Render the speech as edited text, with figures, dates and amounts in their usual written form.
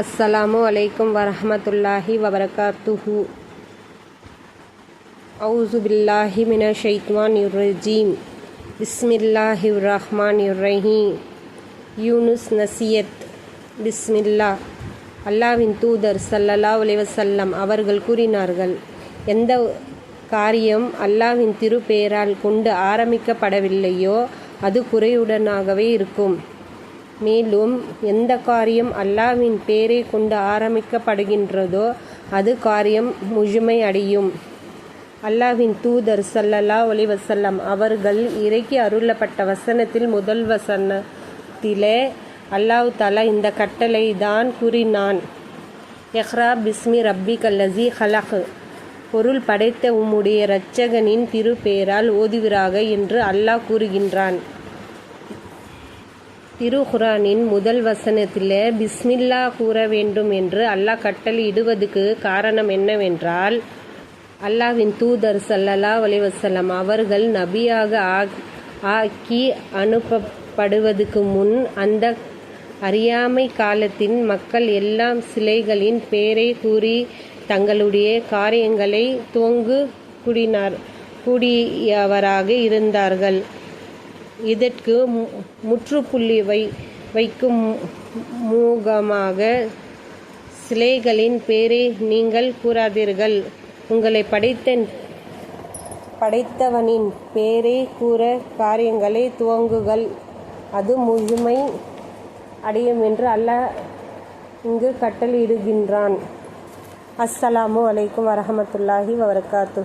அஸ்ஸலாமு அலைக்கும் வரஹ்மத்துல்லாஹி வபரகாத்துஹு. அவுஸு பில்லாஹி மினஷ் ஷைத்வானிர் ரஜீம். பிஸ்மில்லாஹிர் ரஹ்மானிர் ரஹீம். யூனுஸ் நசியத். பிஸ்மில்லா. அல்லாஹ்வின் தூதர் ஸல்லல்லாஹு அலைஹி வஸல்லம் அவர்கள் கூறினார்கள், எந்த காரியம் அல்லாஹ்வின் திருப்பெயரால் கொண்டு ஆரம்பிக்கப்படவில்லையோ அது குறையுடனாகவே இருக்கும். மேலும் எந்த காரியம் அல்லாஹ்வின் பெயரை கொண்டு ஆரம்பிக்கப்படுகின்றதோ அது காரியம் முழுமை அடையும். அல்லாஹ்வின் தூதர் ஸல்லல்லாஹு அலைஹி வஸல்லம் அவர்கள் இறக்கி அருளப்பட்ட வசனத்தில் முதல் வசனத்திலே அல்லாஹ் தஆலா இந்த கட்டளை தான் கூறினான். இக்ரா பிஸ்மி ரப்பிக்கல் லஸீ ஹலக். பொருள் படைத்த உம்முடைய இரட்சகனின் திருப்பெயரால் ஓதுவீராக என்று அல்லாஹ் கூறுகின்றான். திருக்குர்ஆனின் முதல் வசனத்தில் பிஸ்மில்லா கூற வேண்டும் என்று அல்லாஹ் கட்டளையிடுவதற்கு காரணம் என்னவென்றால், அல்லாஹ்வின் தூதர் ஸல்லல்லாஹு அலைஹி வஸல்லம் அவர்கள் நபியாக ஆக்கி அனுப்பப்படுவதற்கு முன் அந்த அறியாமை காலத்தின் மக்கள் எல்லாம் சிலைகளின் பெயரை கூறி தங்களுடைய காரியங்களை கூடியவராக இருந்தார்கள். இதற்கு முற்றுப்புள்ளி வைக்கும் மூகமாக சிலைகளின் பெயரை நீங்கள் கூறாதீர்கள், உங்களை படைத்தவனின் பெயரை கூற காரியங்களை துவங்குங்கள், அது முழுமை அடையும் என்று அல்லாஹ் இங்கு கட்டளையிடுகின்றான். அஸ்ஸலாமு அலைக்கும் வரஹ்மத்துல்லாஹி வபரகாத்துஹு.